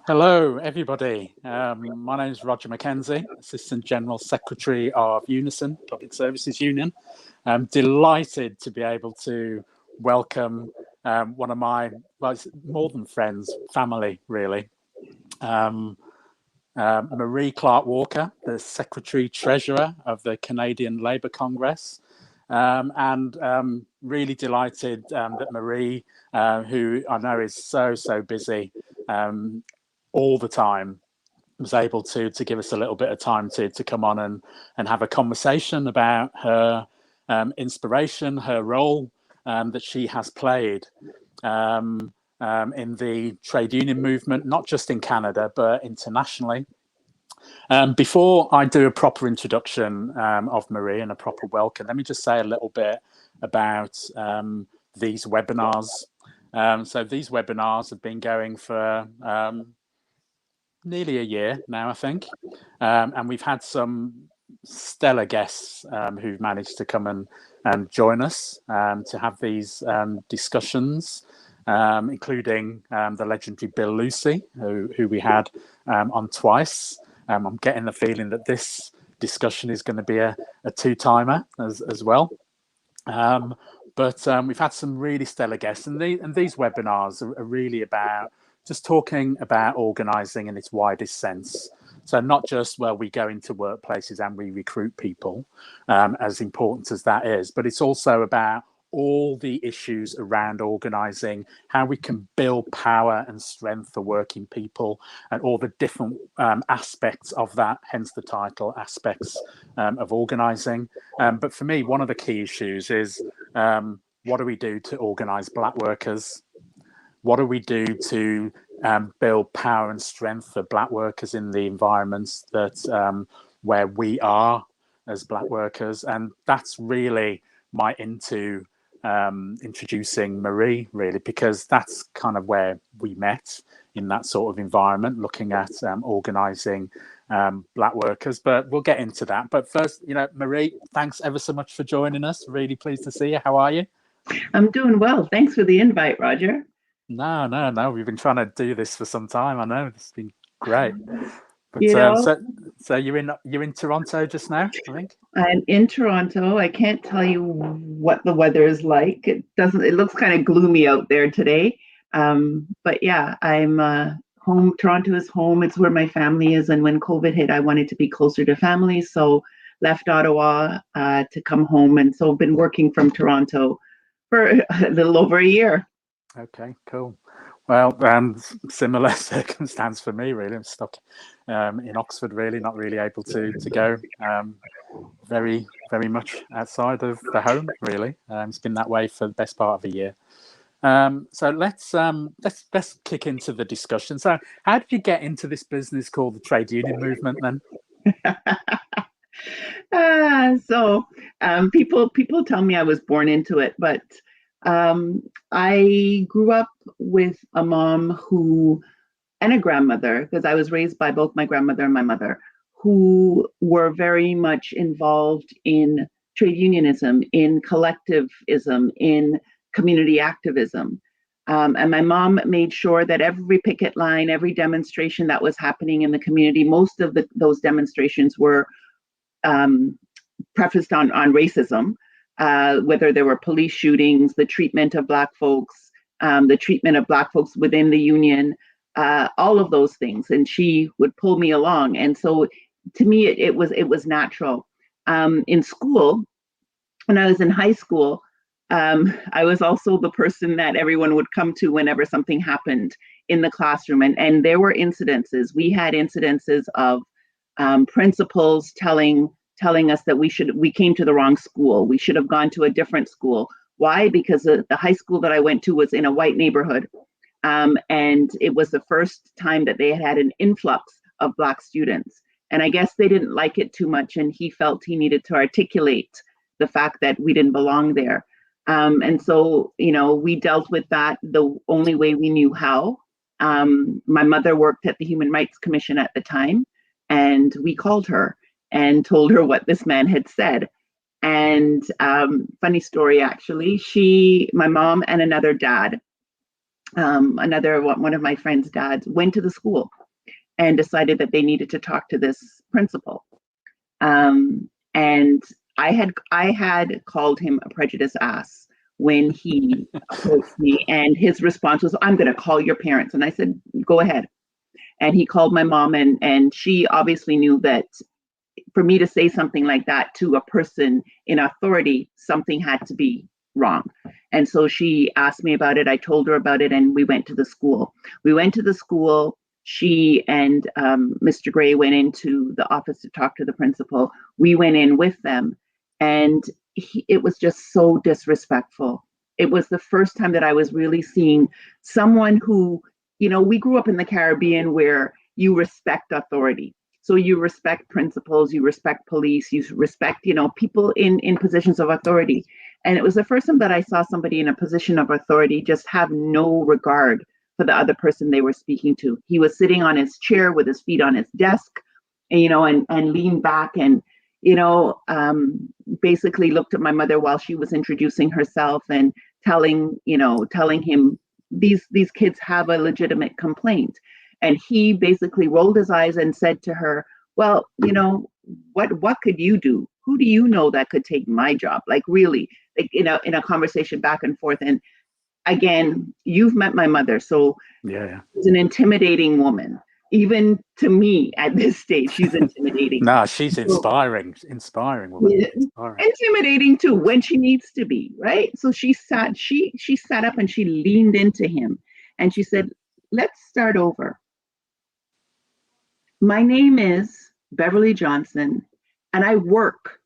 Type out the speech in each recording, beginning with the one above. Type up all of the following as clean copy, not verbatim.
Hello, everybody. My name is Roger McKenzie, Assistant General Secretary of UNISON, Public Services Union. I'm delighted to be able to welcome one of my, well, it's more than friends, family, really. Marie Clarke Walker, the Secretary-Treasurer of the Canadian Labour Congress. And really delighted that Marie, who I know is so busy, all the time, was able to give us a little bit of time to come on and have a conversation about her inspiration, her role that she has played in the trade union movement, not just in Canada, but internationally. Before I do a proper introduction of Marie and a proper welcome, let me just say a little bit about these webinars. So these webinars have been going for nearly a year now, I think. And we've had some stellar guests who've managed to come and join us to have these discussions, including the legendary Bill Lucy, who we had on twice. I'm getting the feeling that this discussion is going to be a two-timer as well. But we've had some really stellar guests, and these webinars are really about just talking about organising in its widest sense. So not just, well, we go into workplaces and we recruit people, as important as that is, but it's also about all the issues around organising, how we can build power and strength for working people, and all the different aspects of that, hence the title, aspects of organising. But for me, one of the key issues is what do we do to organise Black workers? What do we do to build power and strength for Black workers in the environments that where we are as Black workers? And that's really my introducing Marie, really, because that's kind of where we met, in that sort of environment, looking at organising Black workers. But we'll get into that. But first, Marie, thanks ever so much for joining us. Really pleased to see you. How are you? I'm doing well. Thanks for the invite, Roger. No. We've been trying to do this for some time. I know it's been great. But so you're in Toronto just now, I think. I'm in Toronto. I can't tell you what the weather is like. It looks kind of gloomy out there today. But yeah, I'm home. Toronto is home. It's where my family is. And when COVID hit, I wanted to be closer to family, so left Ottawa to come home. And so I've been working from Toronto for a little over a year. Okay, cool. Well, similar circumstance for me, really. I'm stuck in Oxford, really, not really able to go very much outside of the home, really. It's been that way for the best part of a year. So let's kick into the discussion. So how did you get into this business called the trade union movement then? People tell me I was born into it, but I grew up with a mom and a grandmother, because I was raised by both my grandmother and my mother, who were very much involved in trade unionism, in collectivism, in community activism. And my mom made sure that every picket line, every demonstration that was happening in the community, most of those demonstrations were prefaced on racism. Whether there were police shootings, the treatment of Black folks, the treatment of Black folks within the union, all of those things. And she would pull me along. And so to me, it was natural. In school, when I was in high school, I was also the person that everyone would come to whenever something happened in the classroom. And there were incidences. We had incidences of principals telling us that we came to the wrong school. We should have gone to a different school. Why? Because the high school that I went to was in a white neighborhood. And it was the first time that they had an influx of Black students. And I guess they didn't like it too much. And he felt he needed to articulate the fact that we didn't belong there. And so, we dealt with that the only way we knew how. My mother worked at the Human Rights Commission at the time, and we called her and told her what this man had said. And funny story, actually, my mom and another dad one of my friend's dads went to the school and decided that they needed to talk to this principal. And I had called him a prejudiced ass when he approached me, and his response was, "I'm going to call your parents." And I said, "Go ahead." And he called my mom, and she obviously knew that for me to say something like that to a person in authority, something had to be wrong. And so she asked me about it. I told her about it, and we went to the school. She and Mr. Gray went into the office to talk to the principal. We went in with them, and it was just so disrespectful. It was the first time that I was really seeing someone who, we grew up in the Caribbean where you respect authority. So you respect principals, you respect police, you respect, people in positions of authority. And it was the first time that I saw somebody in a position of authority just have no regard for the other person they were speaking to. He was sitting on his chair with his feet on his desk, and leaned back and, basically looked at my mother while she was introducing herself and telling him these kids have a legitimate complaint. And he basically rolled his eyes and said to her, "Well, what could you do? Who do you know that could take my job?" Like, really, like in a conversation back and forth. And again, you've met my mother, so yeah, she's an intimidating woman. Even to me at this stage, she's intimidating. No, she's inspiring woman. Yeah. Intimidating too when she needs to be, right? So she sat up and she leaned into him and she said, "Let's start over. My name is Beverly Johnson, and I work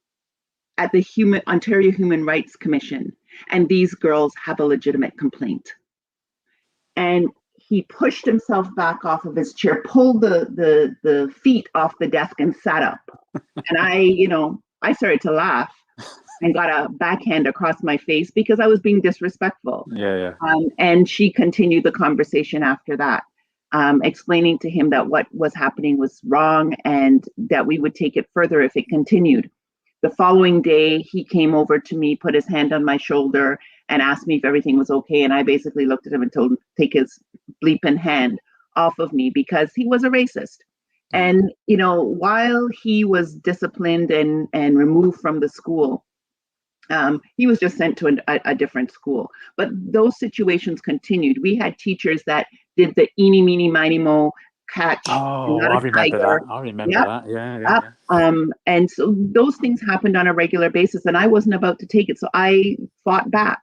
at the Ontario Human Rights Commission, and these girls have a legitimate complaint." And he pushed himself back off of his chair, pulled the feet off the desk and sat up. And I started to laugh and got a backhand across my face because I was being disrespectful. Yeah. And she continued the conversation after that, explaining to him that what was happening was wrong and that we would take it further if it continued. The following day, he came over to me, put his hand on my shoulder, and asked me if everything was okay. And I basically looked at him and told him to take his bleeping hand off of me because he was a racist. And, while he was disciplined and removed from the school, he was just sent to a different school. But those situations continued. We had teachers that did the eeny, meeny, miny, mo, catch. Oh, I remember that. That. Yeah. And so those things happened on a regular basis, and I wasn't about to take it. So I fought back.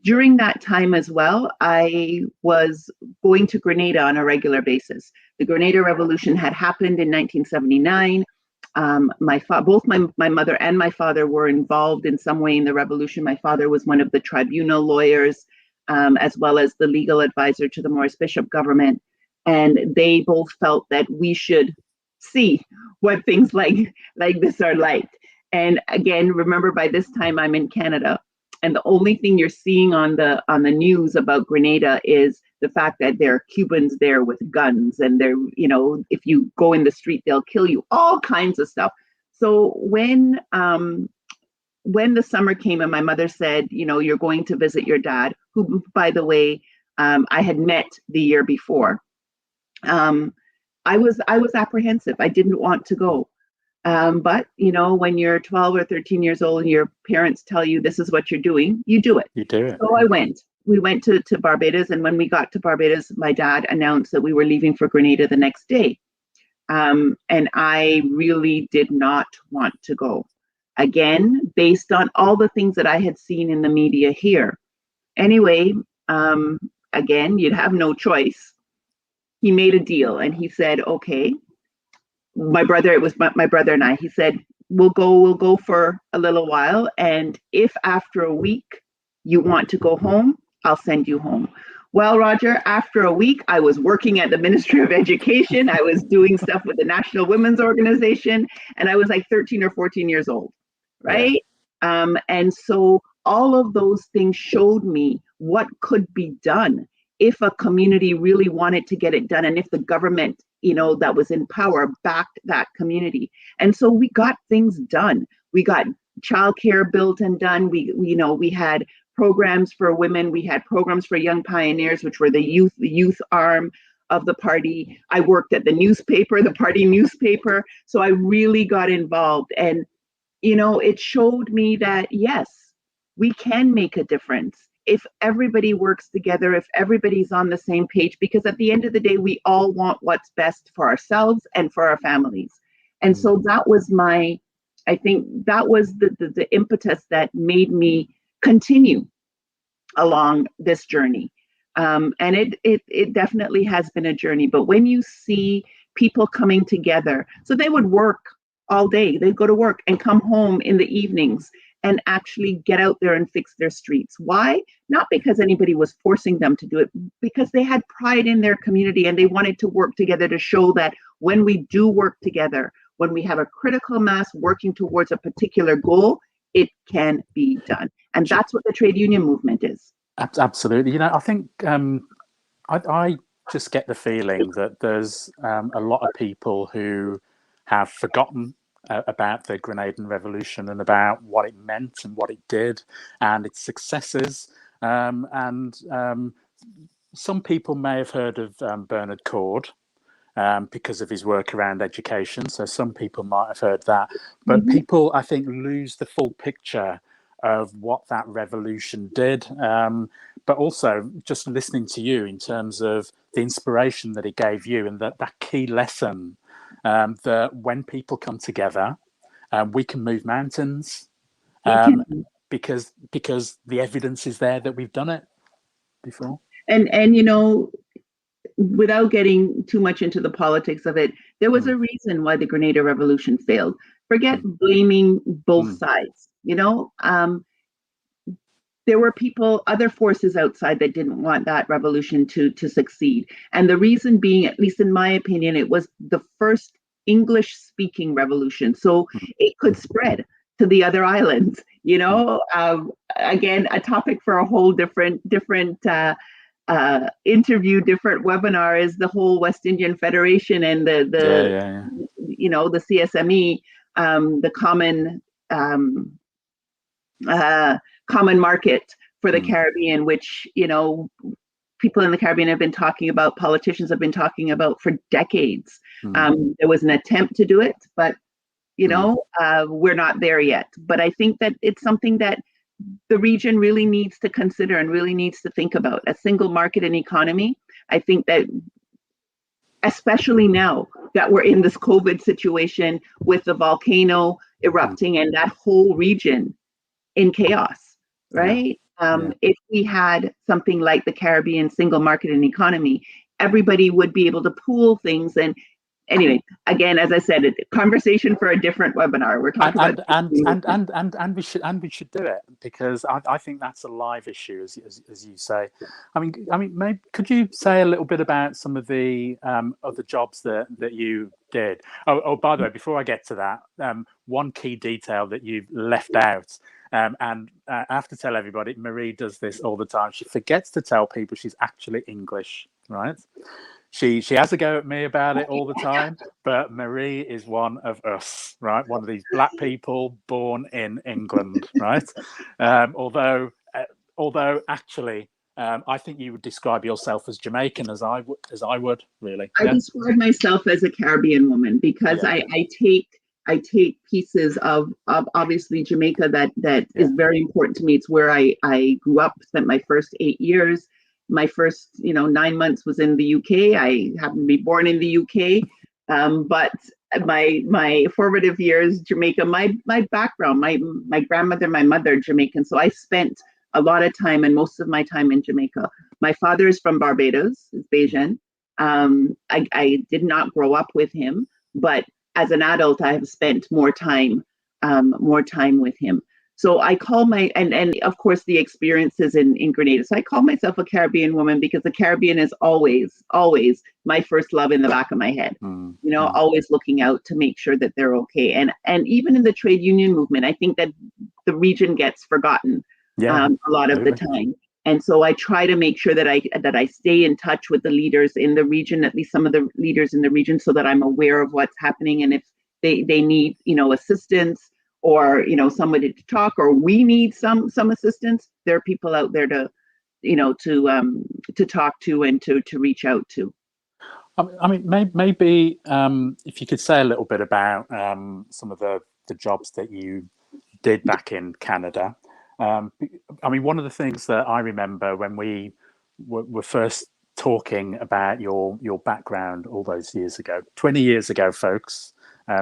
During that time as well, I was going to Grenada on a regular basis. The Grenada Revolution had happened in 1979. Both my mother and my father were involved in some way in the revolution. My father was one of the tribunal lawyers, as well as the legal advisor to the Maurice Bishop government. And they both felt that we should see what things like this are like. And again, remember, by this time I'm in Canada, and the only thing you're seeing on the news about Grenada is the fact that there are Cubans there with guns, and they're, if you go in the street, they'll kill you, all kinds of stuff. So when the summer came and my mother said, you're going to visit your dad, who, by the way, I had met the year before, I was apprehensive. I didn't want to go. But, when you're 12 or 13 years old and your parents tell you this is what you're doing, you do it. You do it. So I went. We went to Barbados. And when we got to Barbados, my dad announced that we were leaving for Grenada the next day. And I really did not want to go. Again, based on all the things that I had seen in the media here. Anyway, again, you'd have no choice. He made a deal and he said, okay. It was my brother and I, he said, we'll go for a little while. And if after a week you want to go home, I'll send you home. Well, Roger, after a week, I was working at the Ministry of Education. I was doing stuff with the National Women's Organization, and I was like 13 or 14 years old, right? Yeah. And so all of those things showed me what could be done if a community really wanted to get it done, and if the government, that was in power backed that community. And so we got things done. We got childcare built and done. We had programs for women. We had programs for young pioneers, which were the youth arm of the party. I worked at the newspaper, the party newspaper. So I really got involved. And, it showed me that, yes, we can make a difference if everybody works together, if everybody's on the same page, because at the end of the day, we all want what's best for ourselves and for our families. And so that was I think that was the impetus that made me continue along this journey. And it definitely has been a journey. But when you see people coming together, so they would work all day, they'd go to work and come home in the evenings and actually get out there and fix their streets. Why? Not because anybody was forcing them to do it, because they had pride in their community and they wanted to work together to show that when we do work together, when we have a critical mass working towards a particular goal, it can be done. And that's what the trade union movement is. Absolutely. I think I just get the feeling that there's a lot of people who have forgotten about the Grenadian Revolution and about what it meant and what it did and its successes. And some people may have heard of Bernard Cord because of his work around education. So some people might have heard that. But people, I think, lose the full picture of what that revolution did. But also just listening to you in terms of the inspiration that it gave you and that key lesson that when people come together, we can move mountains because the evidence is there that we've done it before. And without getting too much into the politics of it, there was a reason why the Grenada Revolution failed. Forget blaming both sides. There were other forces outside that didn't want that revolution to succeed. And the reason being, at least in my opinion, it was the first English-speaking revolution. So it could spread to the other islands. Again, a topic for a whole different interview, different webinar is the whole West Indian Federation and the CSME, the common market for the Caribbean, which people in the Caribbean have been talking about, politicians have been talking about for decades. There was an attempt to do it, but we're not there yet. But I think that it's something that the region really needs to consider and really needs to think about. A single market and economy. I think that especially now that we're in this COVID situation with the volcano erupting and that whole region in chaos, right? If we had something like the Caribbean single market and economy, everybody would be able to pool things. And anyway, again, as I said, a conversation for a different webinar. We're talking about we should do it because I think that's a live issue, as you say. I mean, maybe could you say a little bit about some of the other jobs that you did? Oh, by the way, before I get to that, one key detail that you've left out. And I have to tell everybody, Marie does this all the time. She forgets to tell people she's actually English, right? She has a go at me about it all the time, but Marie is one of us, right? One of these black people born in England, right? Although actually, I think you would describe yourself as Jamaican, as I would, really. I describe myself as a Caribbean woman because I take pieces of obviously Jamaica that is very important to me. It's where I grew up, spent my first 8 years. My first 9 months was in the UK. I happened to be born in the UK, but my formative years, Jamaica. My background, my grandmother, my mother, Jamaican. So I spent a lot of time and most of my time in Jamaica. My father is from Barbados, is Bajan. I did not grow up with him, but as an adult, I have spent more time with him. So I call and of course the experiences in Grenada. So I call myself a Caribbean woman because the Caribbean is always my first love in the back of my head. Always looking out to make sure that they're okay. And even in the trade union movement, I think that the region gets forgotten a lot of the time. And so I try to make sure that I stay in touch with the leaders in the region, at least some of the leaders in the region, so that I'm aware of what's happening and if they need assistance or somebody to talk, or we need some assistance, there are people out there to talk to and to reach out to. I mean, maybe if you could say a little bit about some of the jobs that you did back in Canada. I mean, one of the things that I remember when we were first talking about your background all those years ago, 20 years ago, folks,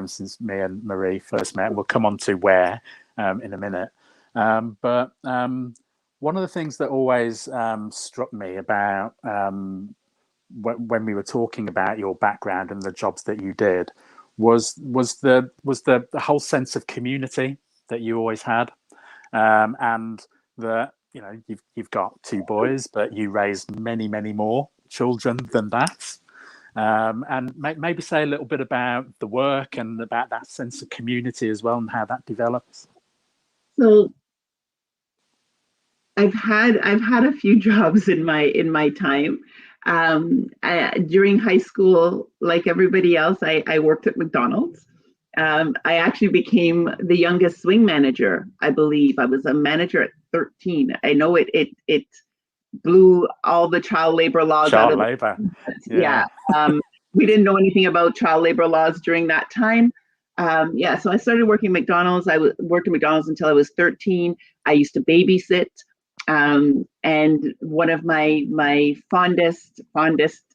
since me and Marie first met, and we'll come on to where in a minute. But one of the things that always struck me about when we were talking about your background and the jobs that you did was the whole sense of community that you always had, and that you've got 2 boys, but you raised many more children than that, and maybe say a little bit about the work and about that sense of community as well and how that develops. So I've had a few jobs in my time. During high school, like everybody else, I worked at McDonald's. I actually became the youngest swing manager, I believe. I was a manager at 13. I know it blew all the child labor laws out of labor. Yeah. We didn't know anything about child labor laws during that time. So I started working at McDonald's. I worked at McDonald's until I was 13. I used to babysit. And one of my fondest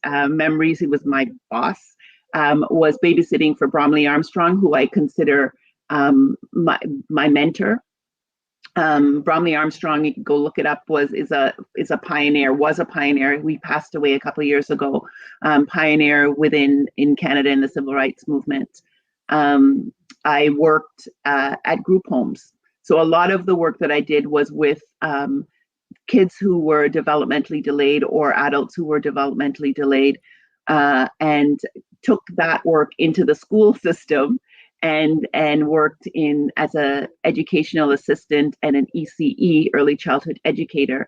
memories, he was my boss, was babysitting for Bromley Armstrong, who I consider my mentor. Bromley Armstrong, you can go look it up, is a pioneer, was a pioneer. We passed away a couple of years ago. Pioneer in Canada in the civil rights movement. I worked at group homes. So a lot of the work that I did was with kids who were developmentally delayed or adults who were developmentally delayed, and took that work into the school system and worked as a educational assistant and an ECE, early childhood educator,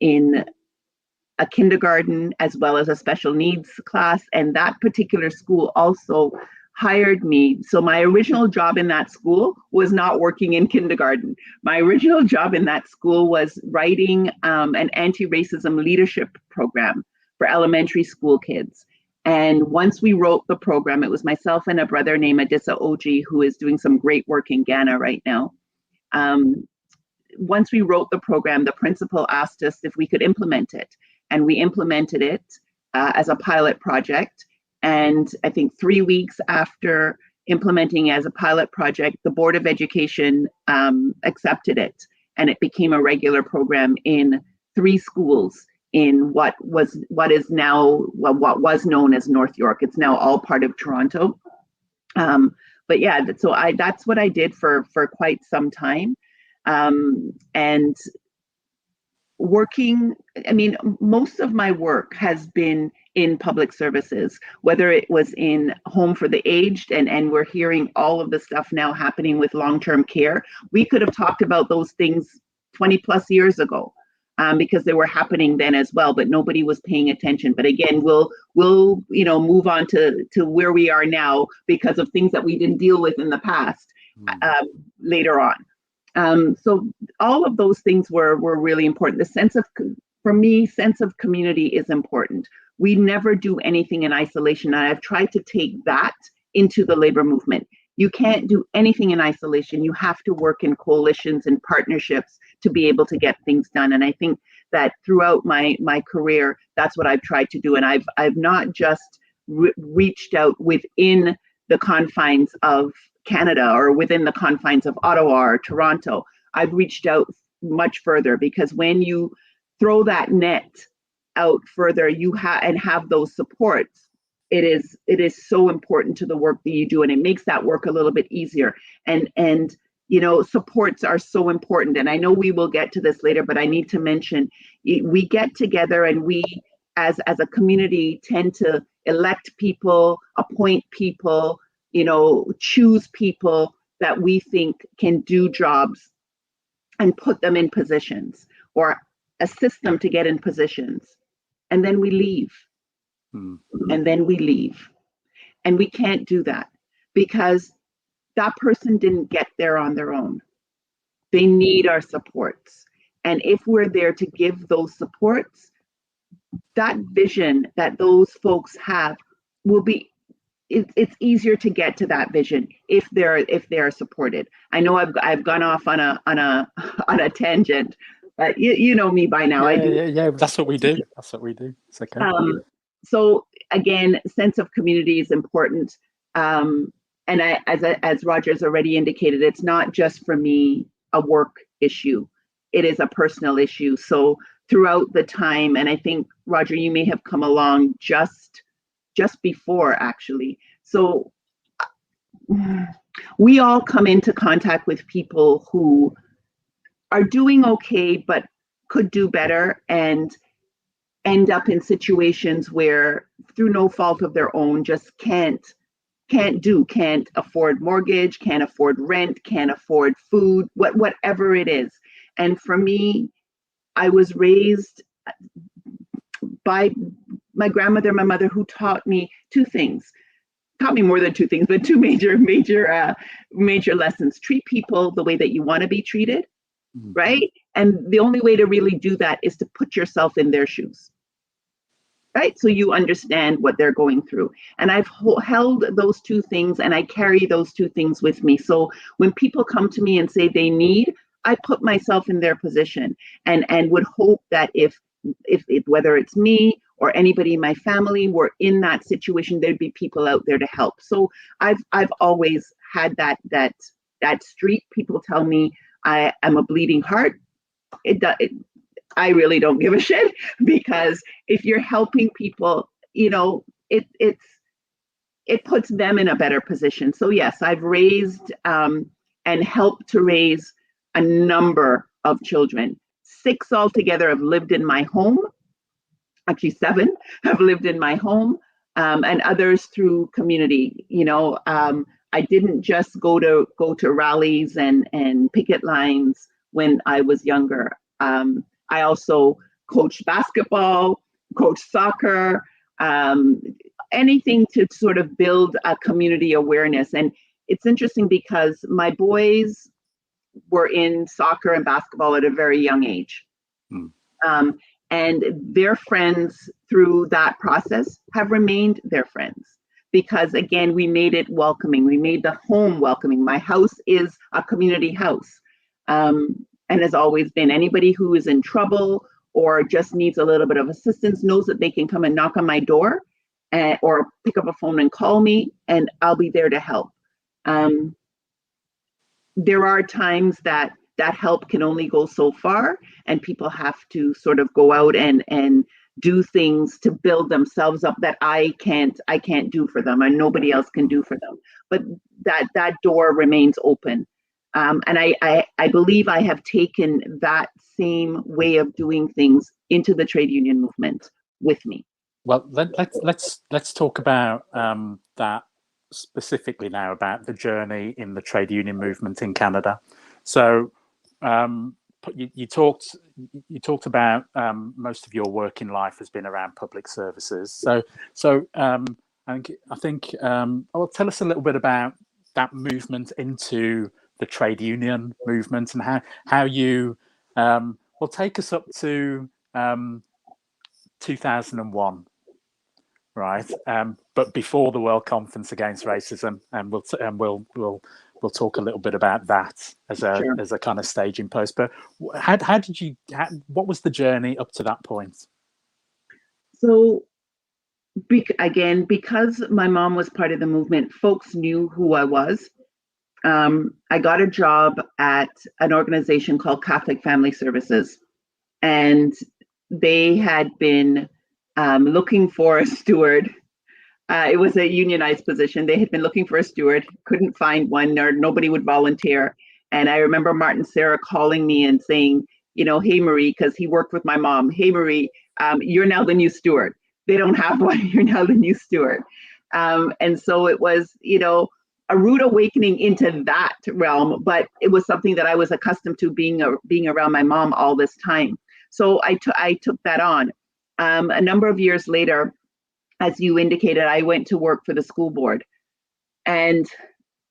in a kindergarten as well as a special needs class. And that particular school also hired me. So my original job in that school was not working in kindergarten. My original job in that school was writing an anti-racism leadership program for elementary school kids. And once we wrote the program, it was myself and a brother named Adissa Oji, who is doing some great work in Ghana right now. Once we wrote the program, the principal asked us if we could implement it. And we implemented it as a pilot project. And I think 3 weeks after implementing as a pilot project, the Board of Education accepted it. And it became a regular program in 3 schools in what was known as North York. It's now all part of Toronto. But yeah, so that's what I did for quite some time. And working, I mean, most of my work has been in public services, whether it was in home for the aged, and we're hearing all of the stuff now happening with long-term care. We could have talked about those things 20 plus years ago, because they were happening then as well, but nobody was paying attention. But again, we'll move on to where we are now because of things that we didn't deal with in the past later on. So all of those things were really important. For me, sense of community is important. We never do anything in isolation. And I've tried to take that into the labor movement. You can't do anything in isolation. You have to work in coalitions and partnerships to be able to get things done. And I think that throughout my career, that's what I've tried to do. And I've not just reached out within the confines of Canada or within the confines of Ottawa or Toronto. I've reached out much further, because when you throw that net out further, have those supports, it is so important to the work that you do, and it makes that work a little bit easier. And supports are so important. And I know we will get to this later, but I need to mention, we get together and we as a community tend to elect people, appoint people, choose people that we think can do jobs and put them in positions or assist them to get in positions. And then we leave. And then we leave. And we can't do that, because that person didn't get there on their own. They need our supports. And if we're there to give those supports, that vision that those folks have will be, it's easier to get to that vision if they're supported. I know I've gone off on a tangent, but you know me by now. Yeah. That's what we do. That's what we do. It's okay. So again, sense of community is important. And as Roger's already indicated, it's not just for me a work issue. It is a personal issue. So throughout the time, and I think, Roger, you may have come along just before, actually. So we all come into contact with people who are doing okay, but could do better, and end up in situations where, through no fault of their own, just can't afford mortgage, can't afford rent, can't afford food, whatever it is. And for me, I was raised by my grandmother, my mother, who taught me two things. Taught me more than two things, but two major lessons. Treat people the way that you want to be treated, right? And the only way to really do that is to put yourself in their shoes, right? So you understand what they're going through. And I've held those two things, and I carry those two things with me. So when people come to me and say they need, I put myself in their position, and would hope that if whether it's me or anybody in my family were in that situation, there'd be people out there to help. So I've always had that streak. People tell me I am a bleeding heart. I really don't give a shit, because if you're helping people, you know, it puts them in a better position. So yes, I've raised and helped to raise a number of children. 6 altogether have lived in my home. Actually, 7 have lived in my home, and others through community. You know, I didn't just go to rallies and picket lines when I was younger. I also coached basketball, coached soccer, anything to sort of build a community awareness. And it's interesting because my boys were in soccer and basketball at a very young age. And their friends through that process have remained their friends, because again, we made it welcoming. We made the home welcoming. My house is a community house, and has always been. Anybody who is in trouble or just needs a little bit of assistance knows that they can come and knock on my door, or pick up a phone and call me, and I'll be there to help. There are times that help can only go so far, and people have to sort of go out and do things to build themselves up that I can't do for them, and nobody else can do for them. But that door remains open. And I believe I have taken that same way of doing things into the trade union movement with me. Well, let's talk about that specifically now, about the journey in the trade union movement in Canada. So you talked about most of your working life has been around public services. So I think well, tell us a little bit about that movement into the trade union movement, and how you well, take us up to 2001. Right, but before the World Conference Against Racism, and we'll talk a little bit about that as a kind of staging post. But what was the journey up to that point? So, again, because my mom was part of the movement, folks knew who I was. I got a job at an organization called Catholic Family Services, and they had been looking for a steward. It was a unionized position. They had been looking for a steward, couldn't find one, or nobody would volunteer. And I remember Martin Sarah calling me and saying, you know, hey, Marie, because he worked with my mom. Hey, Marie, you're now the new steward. They don't have one. You're now the new steward. And so it was, you know, a rude awakening into that realm, but it was something that I was accustomed to being around my mom all this time. So I took that on. A number of years later, as you indicated, I went to work for the school board. And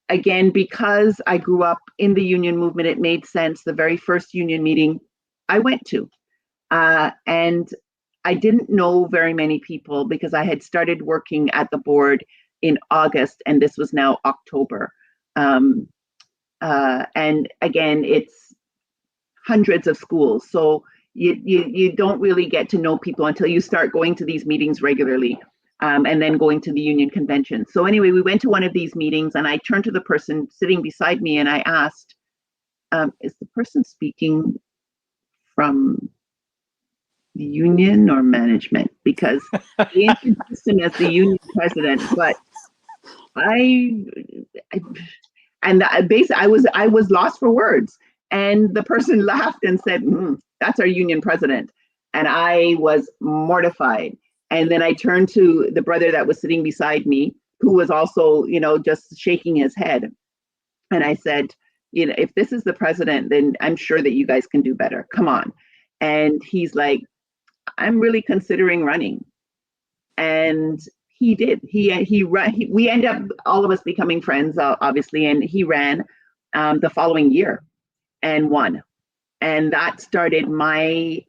again, because I grew up in the union movement, it made sense. The very first union meeting I went to. And I didn't know very many people because I had started working at the board in August, and this was now October. And again, it's hundreds of schools. So you don't really get to know people until you start going to these meetings regularly, and then going to the union convention. So anyway, we went to one of these meetings, and I turned to the person sitting beside me and I asked, is the person speaking from the union or management? Because they introduced him as the union president, but basically I was lost for words. And the person laughed and said, that's our union president. And I was mortified. And then I turned to the brother that was sitting beside me, who was also, just shaking his head. And I said, if this is the president, then I'm sure that you guys can do better. Come on. And he's like, I'm really considering running. And he did. We ended up, all of us, becoming friends, obviously. And he ran the following year and won. And that started my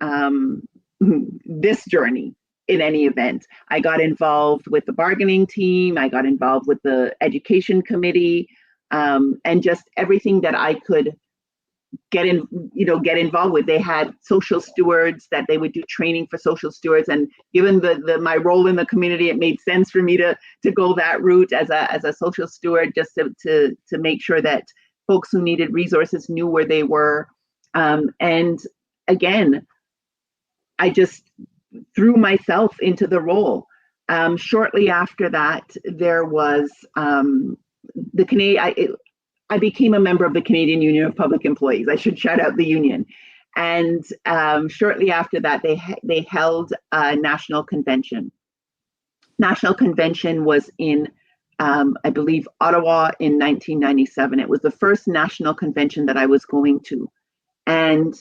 this journey. In any event, I got involved with the bargaining team. I got involved with the education committee, and just everything that I could get involved with. They had social stewards that they would do training for social stewards, and given my role in the community, it made sense for me to go that route as a social steward, just to make sure that folks who needed resources knew where they were. And again, I just threw myself into the role. Shortly after that, there was the Canadian. I became a member of the Canadian Union of Public Employees. I should shout out the union. And shortly after that, they held a national convention. National convention was in, I believe, Ottawa in 1997. It was the first national convention that I was going to. And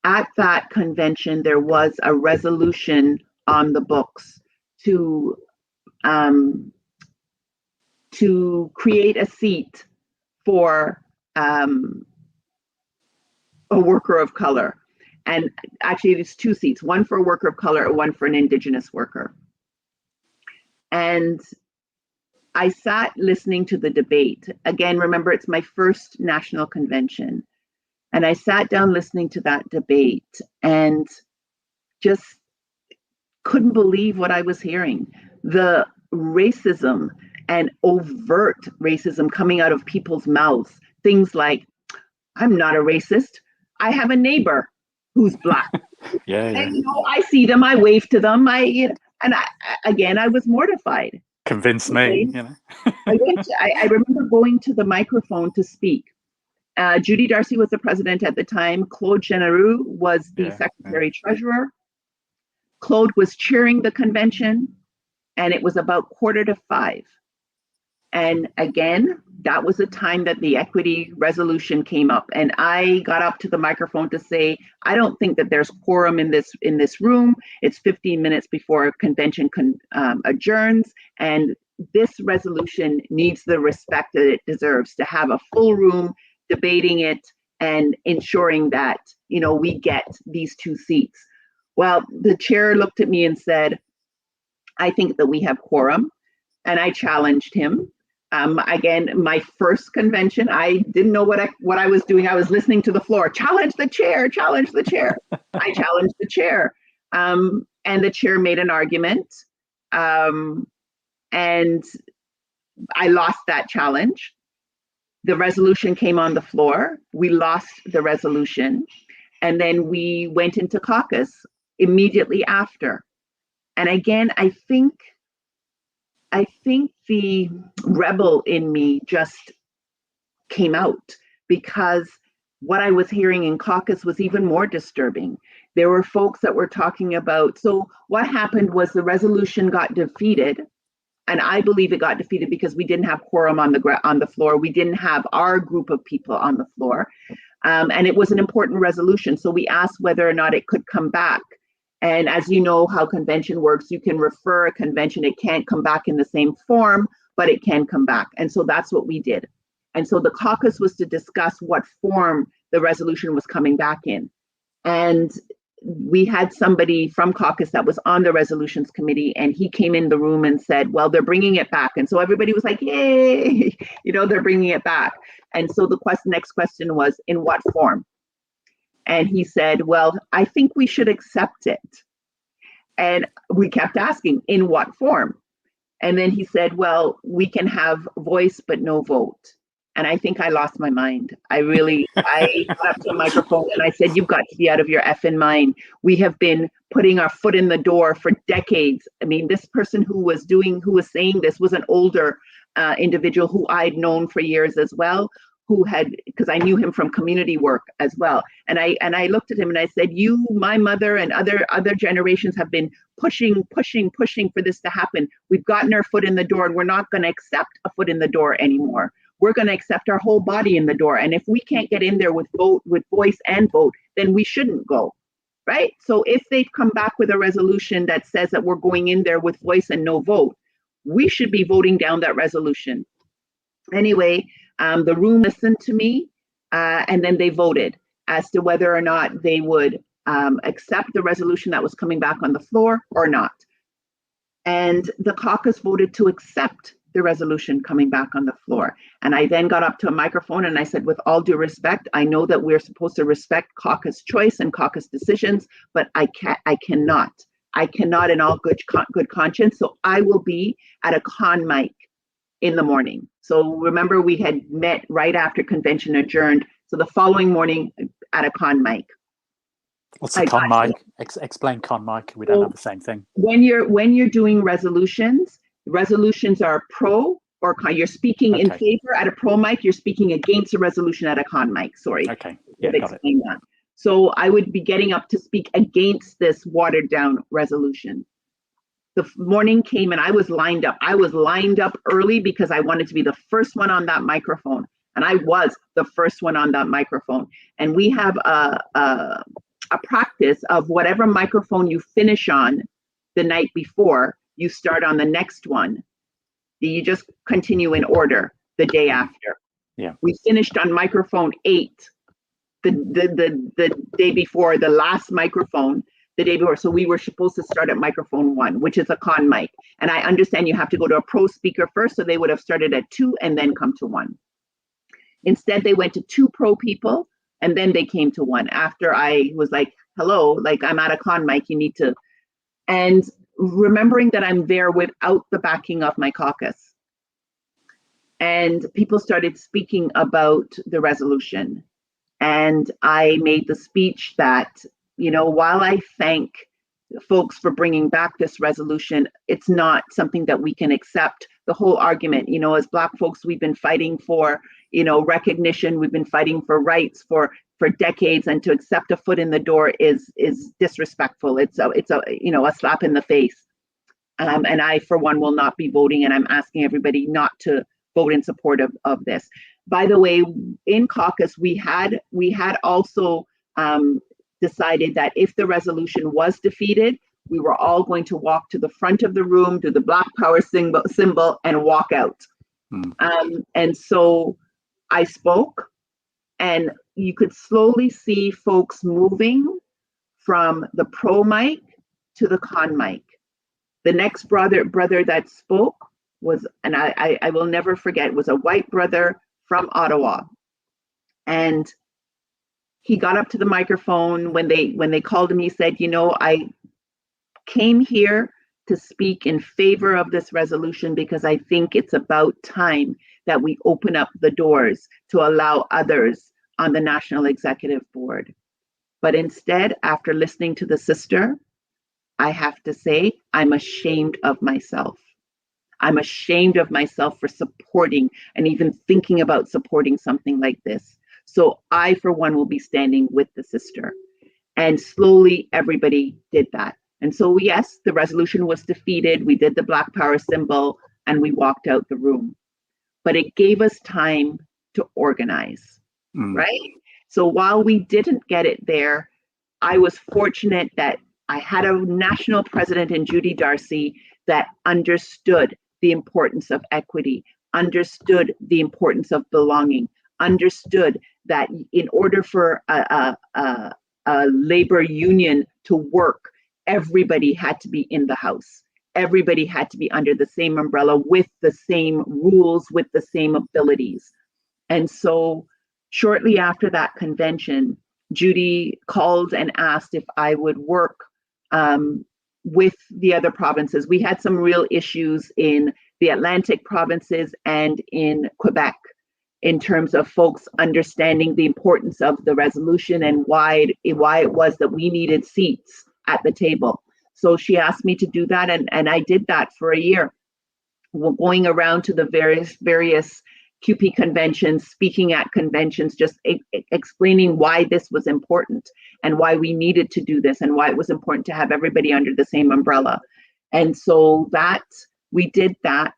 at that convention, there was a resolution on the books to create a seat for a worker of color. And actually, there's two seats, one for a worker of color and one for an Indigenous worker. And I sat listening to the debate. Again, remember, it's my first national convention. And I sat down listening to that debate and just couldn't believe what I was hearing. The racism and overt racism coming out of people's mouths. Things like, I'm not a racist. I have a neighbor who's Black. Yeah. And I see them, I wave to them. I was mortified. Convince me. I remember going to the microphone to speak. Judy Darcy was the president at the time. Claude Genereux was the Secretary-Treasurer. Claude was chairing the convention, and it was about 4:45. And again, that was the time that the equity resolution came up. And I got up to the microphone to say, I don't think that there's quorum in this room. It's 15 minutes before convention adjourns. And this resolution needs the respect that it deserves, to have a full room debating it and ensuring that, we get these two seats. Well, the chair looked at me and said, I think that we have quorum. And I challenged him. Again, my first convention, I didn't know what I was doing. I was listening to the floor. Challenge the chair, challenge the chair. I challenged the chair. And the chair made an argument. And I lost that challenge. The resolution came on the floor. We lost the resolution. And then we went into caucus immediately after. And again, I think the rebel in me just came out, because what I was hearing in caucus was even more disturbing. There were folks that were talking about, so what happened was the resolution got defeated, and I believe it got defeated because we didn't have quorum on the floor. We didn't have our group of people on the floor, and it was an important resolution. So we asked whether or not it could come back. And as you know how convention works, you can refer a convention. It can't come back in the same form, but it can come back. And so that's what we did. And so the caucus was to discuss what form the resolution was coming back in. And we had somebody from caucus that was on the resolutions committee, and he came in the room and said, well, they're bringing it back. And so everybody was like, yay, they're bringing it back. And so the next question was, in what form? And he said, well, I think we should accept it. And we kept asking, in what form? And then he said, well, we can have voice but no vote. And I think I lost my mind. I got up to the microphone and I said, you've got to be out of your effing mind. We have been putting our foot in the door for decades. I mean, this person who was saying this was an older individual who I'd known for years as well, because I knew him from community work as well. And I looked at him and I said, my mother and other generations have been pushing for this to happen. We've gotten our foot in the door and we're not going to accept a foot in the door anymore. We're going to accept our whole body in the door. And if we can't get in there with voice and vote, then we shouldn't go, right? So if they've come back with a resolution that says that we're going in there with voice and no vote, we should be voting down that resolution. Anyway, the room listened to me, and then they voted as to whether or not they would accept the resolution that was coming back on the floor or not. And the caucus voted to accept the resolution coming back on the floor. And I then got up to a microphone and I said, with all due respect, I know that we're supposed to respect caucus choice and caucus decisions, but I cannot in all good conscience. So I will be at a con mic in the morning. So remember, we had met right after convention adjourned. So the following morning at a con mic. What's a con mic? Explain con mic. We don't have the same thing. When you're doing resolutions are pro or con. You're speaking in favor at a pro mic. You're speaking against a resolution at a con mic. Sorry. Okay. Yeah, got it. That. So I would be getting up to speak against this watered down resolution. The morning came and I was lined up. I was lined up early because I wanted to be the first one on that microphone. And I was the first one on that microphone. And we have a practice of whatever microphone you finish on the night before, you start on the next one. You just continue in order the day after. Yeah. We finished on microphone 8 the day before, the last microphone the day before. So we were supposed to start at microphone 1, which is a con mic. And I understand you have to go to a pro speaker first, so they would have started at 2 and then come to 1. Instead, they went to 2 pro people and then they came to 1 after I was like, hello, like I'm at a con mic, you need to. And remembering that I'm there without the backing of my caucus. And people started speaking about the resolution. And I made the speech that, while I thank folks for bringing back this resolution, it's not something that we can accept. The whole argument, as Black folks, we've been fighting for, recognition, we've been fighting for rights for decades, and to accept a foot in the door is disrespectful. It's a slap in the face. And I, for one, will not be voting, and I'm asking everybody not to vote in support of this. By the way, in caucus, we had also decided that if the resolution was defeated, we were all going to walk to the front of the room, do the Black Power symbol, and walk out. And so I spoke, and you could slowly see folks moving from the pro mic to the con mic. The next brother that spoke was, and I will never forget, was a white brother from Ottawa. And he got up to the microphone when they called him. He said, I came here to speak in favor of this resolution because I think it's about time that we open up the doors to allow others on the National Executive Board. But instead, after listening to the sister, I have to say, I'm ashamed of myself. I'm ashamed of myself for supporting and even thinking about supporting something like this. So I, for one, will be standing with the sister. And slowly, everybody did that. And so, yes, the resolution was defeated. We did the Black Power symbol and we walked out the room. But it gave us time to organize, right? So while we didn't get it there, I was fortunate that I had a national president in Judy Darcy that understood the importance of equity, understood the importance of belonging, understood that in order for a labor union to work, everybody had to be in the house. Everybody had to be under the same umbrella with the same rules, with the same abilities. And so shortly after that convention, Judy called and asked if I would work with the other provinces. We had some real issues in the Atlantic provinces and in Quebec in terms of folks understanding the importance of the resolution and why it was that we needed seats at the table. So she asked me to do that, and I did that for a year, going around to the various CUPE conventions, speaking at conventions, just explaining why this was important and why we needed to do this and why it was important to have everybody under the same umbrella. And so that we did that.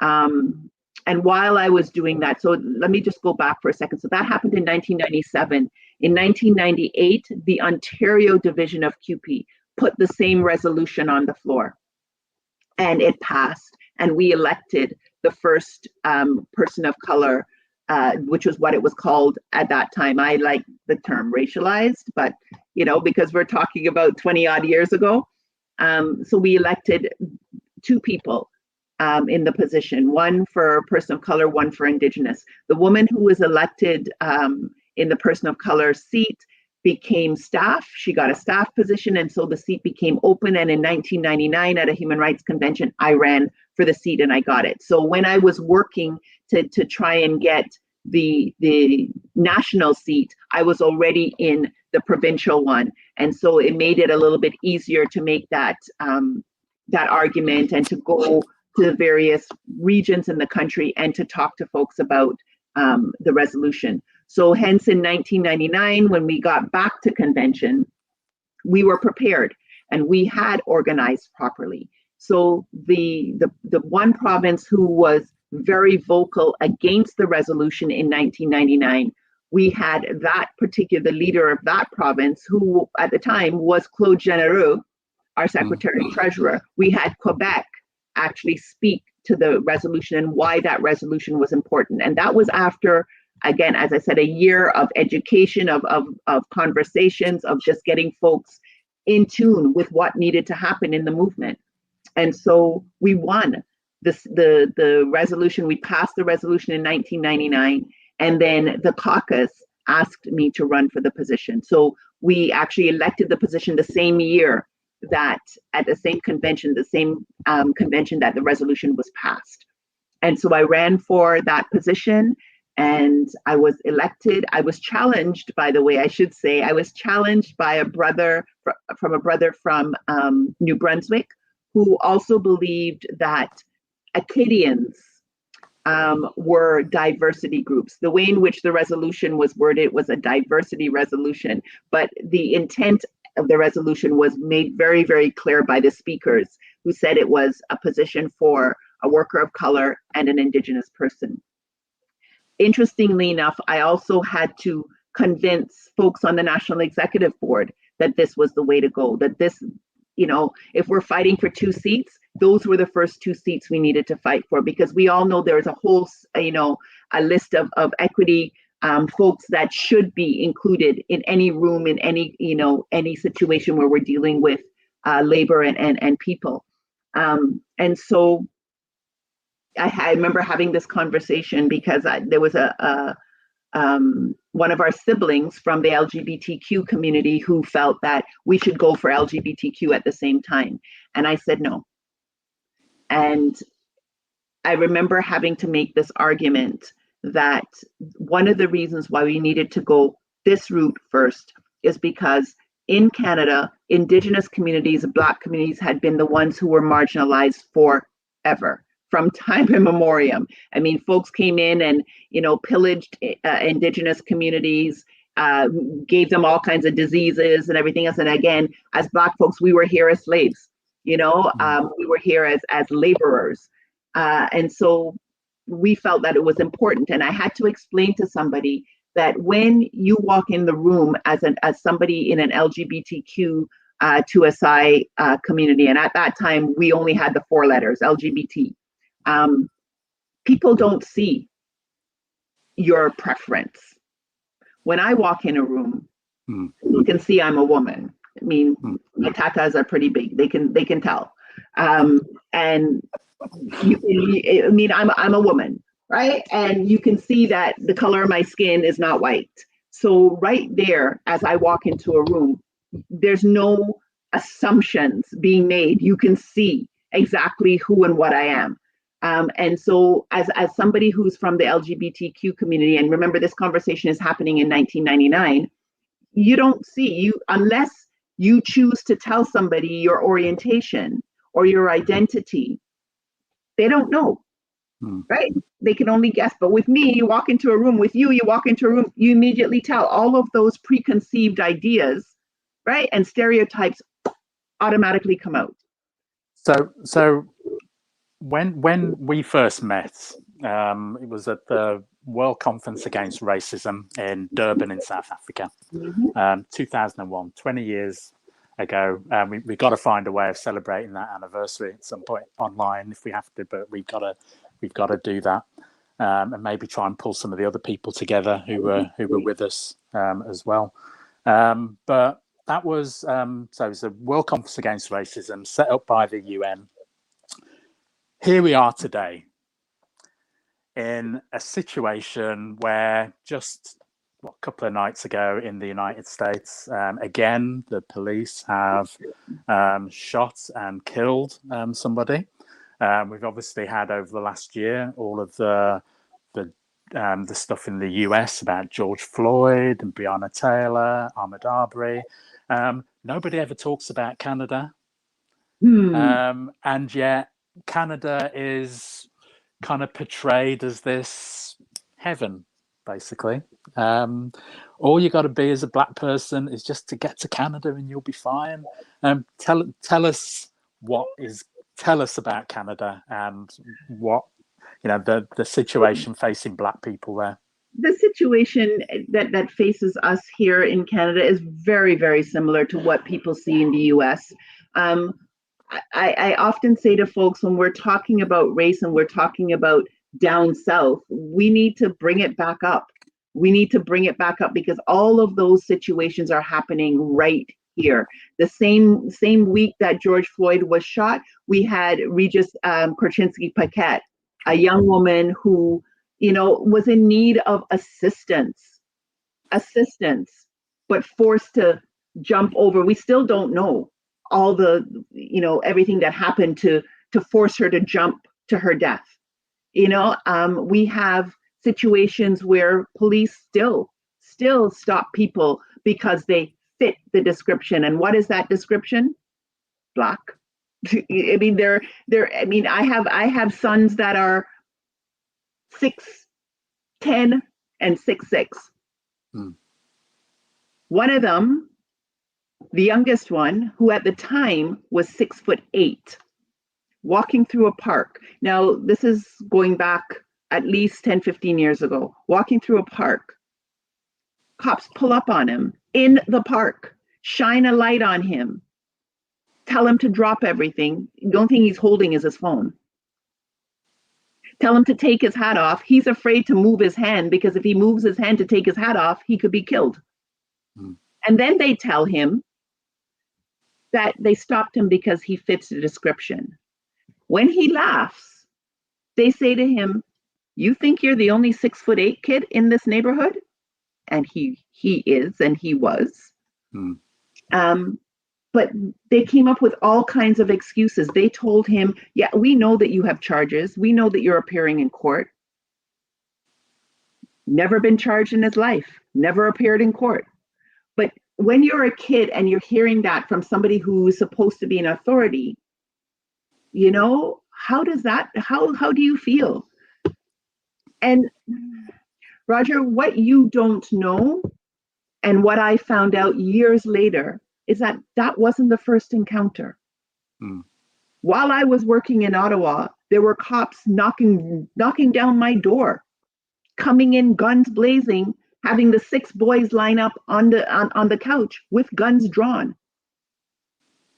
And while I was doing that, so let me just go back for a second. So that happened in 1997. In 1998, the Ontario division of CUPE put the same resolution on the floor, and it passed. And we elected the first person of color, which was what it was called at that time. I like the term racialized, but because we're talking about 20 odd years ago. So we elected two people in the position, one for person of color, one for Indigenous. The woman who was elected in the person of color seat became staff. She got a staff position, and so the seat became open. And in 1999, at a human rights convention, I ran for the seat and I got it. So when I was working to try and get the national seat, I was already in the provincial one, and so it made it a little bit easier to make that that argument and to go to the various regions in the country and to talk to folks about the resolution. So hence in 1999, when we got back to convention, we were prepared and we had organized properly. So the one province who was very vocal against the resolution in 1999, we had that particular leader of that province, who at the time was Claude Genereux, our Secretary-Treasurer. We had Quebec actually speak to the resolution and why that resolution was important. And that was after, again, as I said, a year of education, of conversations, of just getting folks in tune with what needed to happen in the movement. And so we won the resolution. We passed the resolution in 1999, and then the caucus asked me to run for the position. So we actually elected the position the same year that at the same convention, that the resolution was passed. And so I ran for that position and I was elected. I was challenged, by the way, I should say, I was challenged by a brother from New Brunswick, who also believed that Acadians were diversity groups. The way in which the resolution was worded was a diversity resolution, but the intent of the resolution was made very, very clear by the speakers, who said it was a position for a worker of color and an Indigenous person. Interestingly enough, I also had to convince folks on the National Executive Board that this was the way to go, that this, if we're fighting for 2 seats, those were the first 2 seats we needed to fight for, because we all know there's a whole, a list of equity folks that should be included in any room, in any situation where we're dealing with labor and people. And so I remember having this conversation because there was one of our siblings from the LGBTQ community who felt that we should go for LGBTQ at the same time. And I said no. And I remember having to make this argument that one of the reasons why we needed to go this route first is because in Canada, Indigenous communities, Black communities had been the ones who were marginalized forever, from time immemorial. I mean, folks came in and, pillaged Indigenous communities, gave them all kinds of diseases and everything else. And again, as Black folks, we were here as slaves, we were here as laborers. And so we felt that it was important. And I had to explain to somebody that when you walk in the room as somebody in an LGBTQ 2SI community, and at that time we only had the 4 letters LGBT, people don't see your preference. When I walk in a room, you can see I'm a woman. I mean, my tatas are pretty big. They can tell. And I mean, I'm a woman, right? And you can see that the color of my skin is not white. So right there, as I walk into a room, there's no assumptions being made. You can see exactly who and what I am. And so as somebody who's from the LGBTQ community, and remember this conversation is happening in 1999, you don't see, unless you choose to tell somebody your orientation or your identity, they don't know, right? They can only guess. But with me, you walk into a room, with you walk into a room, you immediately tell. All of those preconceived ideas, right, and stereotypes automatically come out. So when we first met, it was at the World Conference Against Racism in Durban in South Africa, 2001, 20 years ago. We got to find a way of celebrating that anniversary at some point online if we have to, but we've got to do that, and maybe try and pull some of the other people together who were with us as well. But that was so it was a World Conference Against Racism set up by the UN. Here we are today in a situation where just a couple of nights ago in the United States, again, the police have shot and killed somebody. We've obviously had over the last year all of the stuff in the US about George Floyd and Breonna Taylor, Ahmaud Arbery. Nobody ever talks about Canada. And yet Canada is kind of portrayed as this heaven, basically. All you got to be as a black person is just to get to Canada and you'll be fine. Tell us about Canada and what, the situation facing black people there. The situation that faces us here in Canada is very, very similar to what people see in the US. I often say to folks, when we're talking about race and we're talking about down south, we need to bring it back up. We need to bring it back up because all of those situations are happening right here. The same week that George Floyd was shot, we had Regis Korchinski-Paquette, a young woman who, was in need of assistance, but forced to jump over. We still don't know all the, everything that happened to force her to jump to her death. We have situations where police still stop people because they fit the description. And what is that description? Black. I mean, I have sons that are 6'10" and 6'6". One of them, the youngest one, who at the time was 6'8", walking through a park. Now, this is going back at least 10, 15 years ago. Walking through a park. Cops pull up on him in the park, shine a light on him, tell him to drop everything. The only thing he's holding is his phone. Tell him to take his hat off. He's afraid to move his hand because if he moves his hand to take his hat off, he could be killed. And then they tell him that they stopped him because he fits the description. When he laughs, they say to him, "You think you're the only 6'8" kid in this neighborhood?" And he is, and he was. But they came up with all kinds of excuses. They told him, "Yeah, we know that you have charges. We know that you're appearing in court." Never been charged in his life, never appeared in court. But when you're a kid and you're hearing that from somebody who is supposed to be an authority, how do you feel? And Roger, what you don't know, and what I found out years later, is that wasn't the first encounter. While I was working in Ottawa, there were cops knocking down my door, coming in guns blazing, having the 6 boys line up on the couch with guns drawn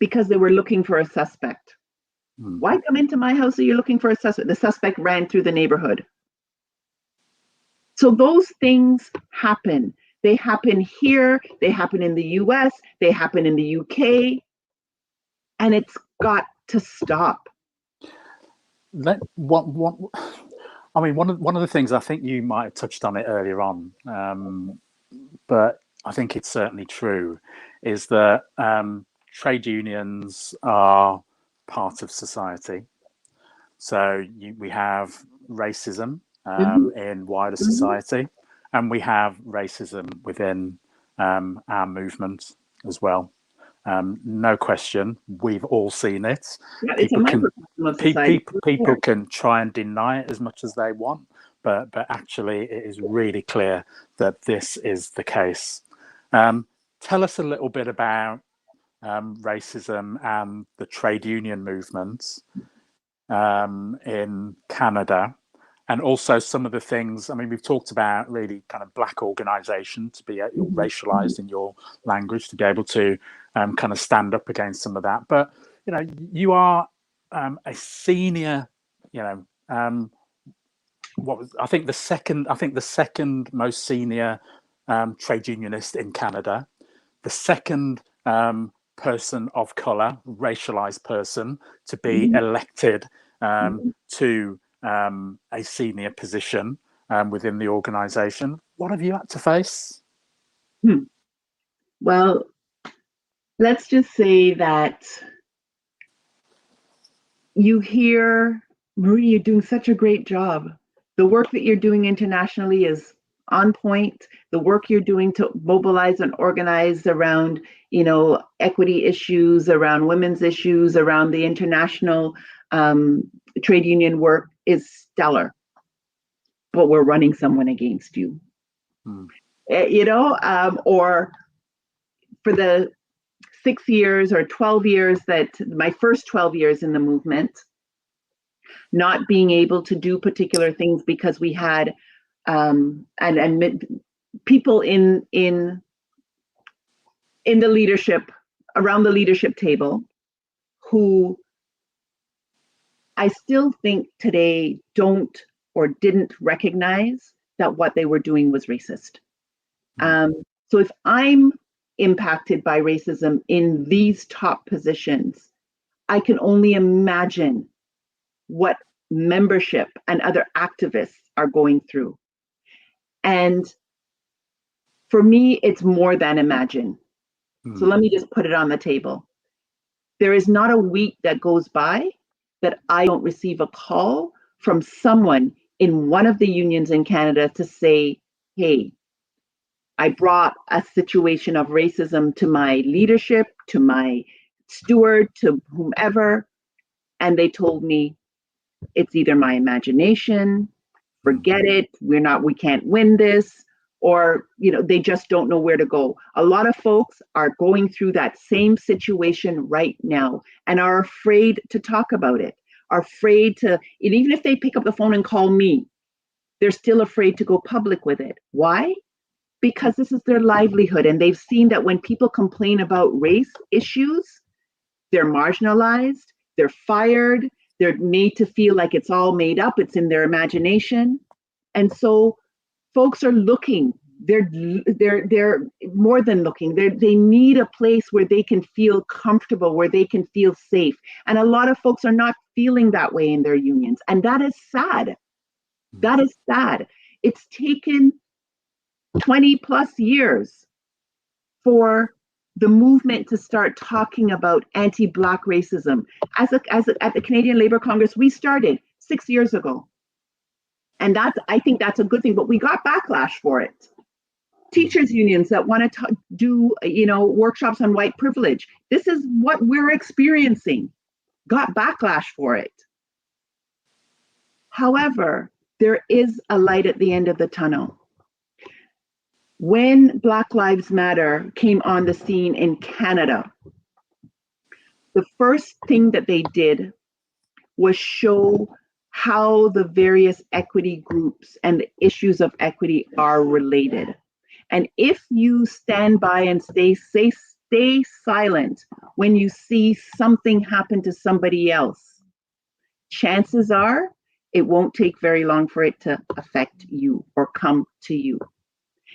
because they were looking for a suspect. Why come into my house? Are you looking for a suspect? The suspect ran through the neighborhood. So those things happen. They happen here, they happen in the US, they happen in the UK, and it's got to stop. I mean, one of the things, I think you might have touched on it earlier on, but I think it's certainly true, is that trade unions are part of society. So we have racism in wider society, and we have racism within our movement as well. No question, we've all seen it. People can try and deny it as much as they want, but actually it is really clear that this is the case. Tell us a little bit about racism and the trade union movement in Canada, and also some of the things. I mean, we've talked about really kind of Black organisation, to be racialized in your language, to be able to kind of stand up against some of that. But you know, you are a senior. You know, I think the second most senior trade unionist in Canada, the second person of color, racialized person, to be elected to a senior position within the organization. What have you had to face? Well, let's just say that you hear, Marie, you're doing such a great job. The work that you're doing internationally is on point. The work you're doing to mobilize and organize around, you know, equity issues, around women's issues, around the international trade union work is stellar. But we're running someone against you. You know, or for the 6 years or 12 years that my first 12 years in the movement, not being able to do particular things because we had and people in the leadership, around the leadership table, who I still think today don't or didn't recognize that what they were doing was racist. So if I'm impacted by racism in these top positions, I can only imagine what membership and other activists are going through. And for me, it's more than imagine. So let me just put it on the table. There is not a week that goes by that I don't receive a call from someone in one of the unions in Canada to say, hey, I brought a situation of racism to my leadership, to my steward, to whomever, and they told me it's either my imagination, forget it, we can't win this, or you know, they just don't know where to go. A lot of folks are going through that same situation right now and are afraid to talk about it, are afraid to, and even if they pick up the phone and call me, they're still afraid to go public with it. Why? Because this is their livelihood, and they've seen that when people complain about race issues, they're marginalized, they're fired, they're made to feel like it's all made up, it's in their imagination. And so folks are looking, they're more than looking, they need a place where they can feel comfortable, where they can feel safe. And a lot of folks are not feeling that way in their unions. And that is sad. That is sad. It's taken 20 plus years for the movement to start talking about anti-Black racism. At the Canadian Labour Congress, we started 6 years ago. And I think that's a good thing, but we got backlash for it. Teachers unions that want to do, you know, workshops on white privilege. This is what we're experiencing. Got backlash for it. However, there is a light at the end of the tunnel. When Black Lives Matter came on the scene in Canada, the first thing that they did was show how the various equity groups and the issues of equity are related. And if you stand by and stay silent when you see something happen to somebody else, chances are it won't take very long for it to affect you or come to you.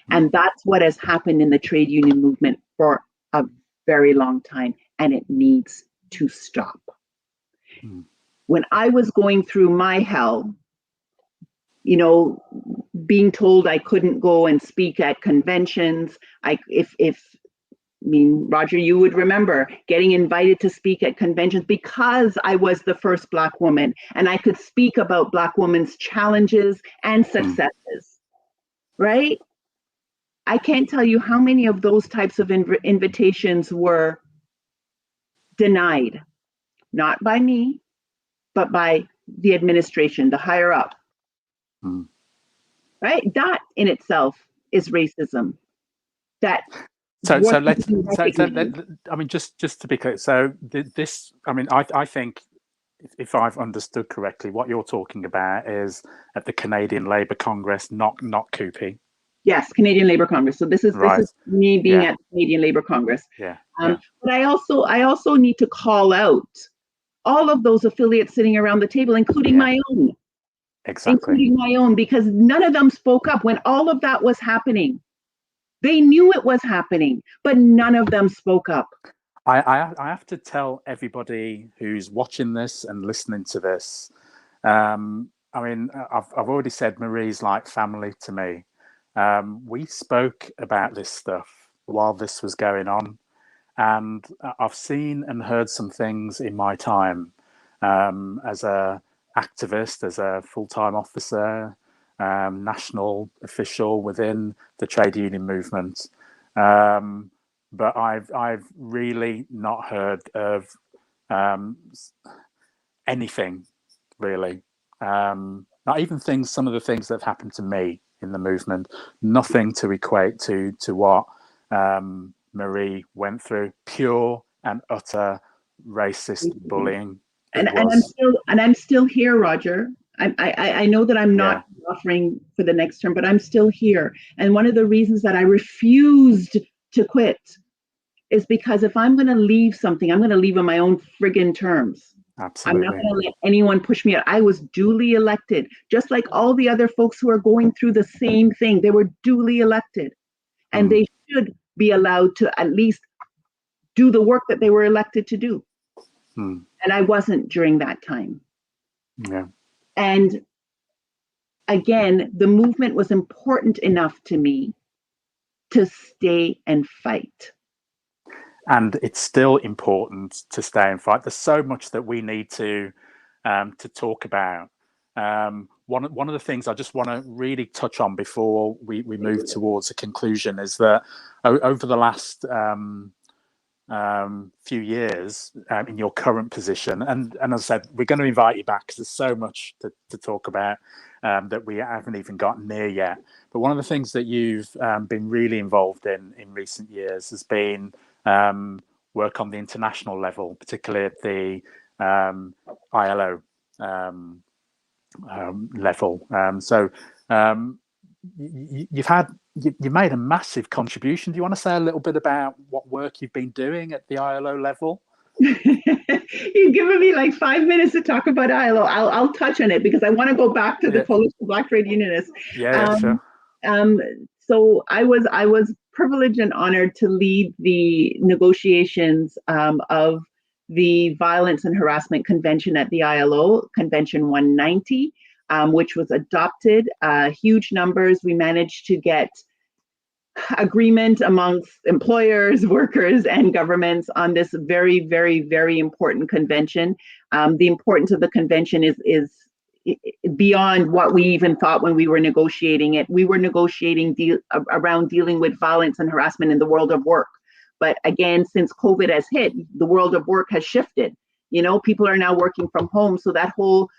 And that's what has happened in the trade union movement for a very long time, and it needs to stop. When I was going through my hell, you know, being told I couldn't go and speak at conventions, Roger, you would remember getting invited to speak at conventions because I was the first Black woman and I could speak about Black women's challenges and successes, right? I can't tell you how many of those types of invitations were denied, not by me, but by the administration, the higher up. Right? That in itself is racism. That I mean, just to be clear, so this, I mean, I think if I've understood correctly, what you're talking about is at the Canadian Labour Congress, not CUPE. Yes, Canadian Labour Congress. So this is me being at the Canadian Labour Congress. But I also need to call out all of those affiliates sitting around the table, including my own. Exactly. Including my own, because none of them spoke up when all of that was happening. They knew it was happening, but none of them spoke up. I have to tell everybody who's watching this and listening to this. I mean, I've already said Marie's like family to me. We spoke about this stuff while this was going on, and I've seen and heard some things in my time as a activist, as a full-time officer, national official within the trade union movement. But I've really not heard of anything really. Not even some of the things that have happened to me in the movement, nothing to equate to what Marie went through. Pure and utter racist bullying. And I'm still here, Roger. I know that I'm not offering for the next term, but I'm still here. And one of the reasons that I refused to quit is because if I'm going to leave something, I'm going to leave on my own friggin' terms. Absolutely. I'm not going to let anyone push me out. I was duly elected, just like all the other folks who are going through the same thing. They were duly elected, and they should be allowed to at least do the work that they were elected to do. And I wasn't during that time. Yeah. And again, the movement was important enough to me to stay and fight. And it's still important to stay and fight. There's so much that we need to talk about. One of the things I just want to really touch on before we move towards a conclusion is that over the last few years in your current position, and as I said, we're going to invite you back because there's so much to talk about that we haven't even gotten near yet. But one of the things that you've been really involved in recent years has been work on the international level, particularly at the ILO level. You've made a massive contribution. Do you want to say a little bit about what work you've been doing at the ILO level? You've given me like 5 minutes to talk about ILO. I'll touch on it because I want to go back to the Coalition of Black Trade Unionists. Sure. So I was privileged and honored to lead the negotiations of the Violence and Harassment Convention at the ILO, Convention 190, which was adopted. Huge numbers. We managed to get agreement amongst employers, workers, and governments on this very, very, very important convention. The importance of the convention is beyond what we even thought when we were negotiating it. We were negotiating around dealing with violence and harassment in the world of work. But again, since COVID has hit, the world of work has shifted. You know, people are now working from home. So that whole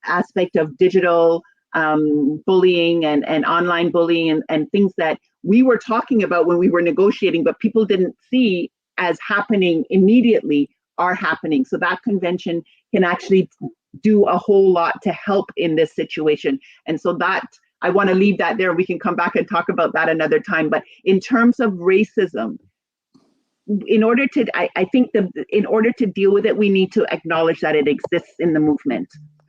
aspect of digital bullying and online bullying and things that we were talking about when we were negotiating, but people didn't see as happening immediately, are happening. So that convention can actually do a whole lot to help in this situation. And so that, I want to leave that there. We can come back and talk about that another time. But in terms of racism, in order to deal with it, we need to acknowledge that it exists in the movement.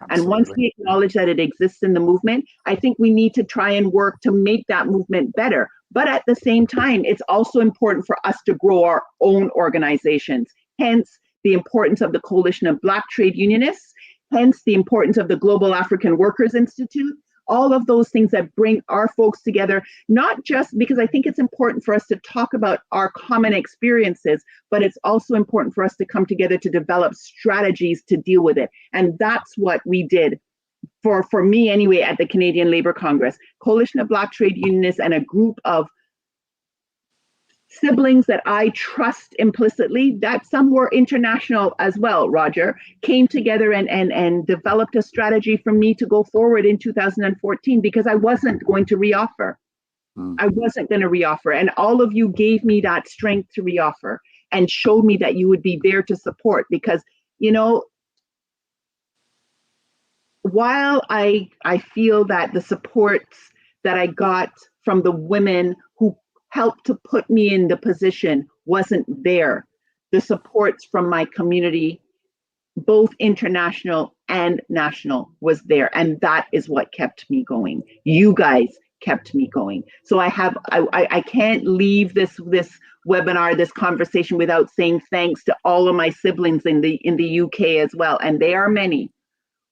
And once we acknowledge that it exists in the movement, I think we need to try and work to make that movement better. But at the same time, it's also important for us to grow our own organizations. Hence, the importance of the Coalition of Black Trade Unionists, hence the importance of the Global African Workers Institute, all of those things that bring our folks together, not just because I think it's important for us to talk about our common experiences, but it's also important for us to come together to develop strategies to deal with it. And that's what we did for me anyway at the Canadian Labour Congress. Coalition of Black Trade Unionists and a group of siblings that I trust implicitly, that some were international as well, Roger, came together and developed a strategy for me to go forward in 2014 because I wasn't going to reoffer. I wasn't going to reoffer. And all of you gave me that strength to reoffer and showed me that you would be there to support because, you know, while I feel that the supports that I got from the women who helped to put me in the position wasn't there, the supports from my community, both international and national, was there. And that is what kept me going. You guys kept me going. So I can't leave this webinar, this conversation without saying thanks to all of my siblings in the UK as well. And they are many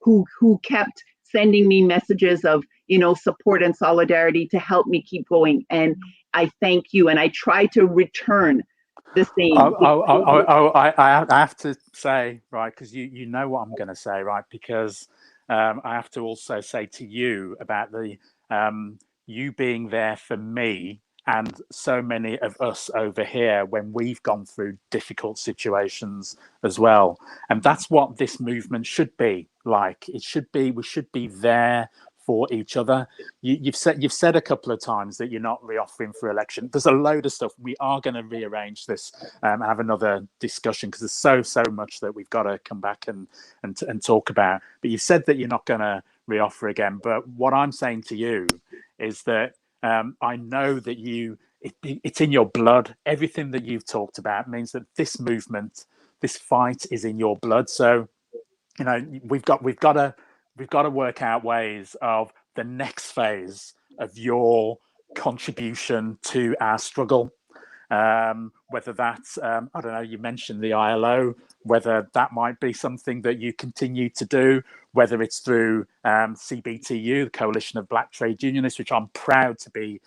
who kept sending me messages of, you know, support and solidarity to help me keep going. And I thank you. And I try to return the same. I have to say, right, because you know what I'm going to say, right? Because I have to also say to you about the you being there for me and so many of us over here when we've gone through difficult situations as well. And that's what this movement should be like. It should be, we should be there for each other. You've said a couple of times that you're not reoffering for election. There's a load of stuff. We are going to rearrange this and have another discussion because there's so much that we've got to come back and talk about. But you've said that you're not going to reoffer again. But what I'm saying to you is that I know that it's in your blood. Everything that you've talked about means that this movement, this fight is in your blood. So, you know, we've got to work out ways of the next phase of your contribution to our struggle. Whether that's, I don't know, you mentioned the ILO, whether that might be something that you continue to do, whether it's through CBTU, the Coalition of Black Trade Unionists, which I'm proud to be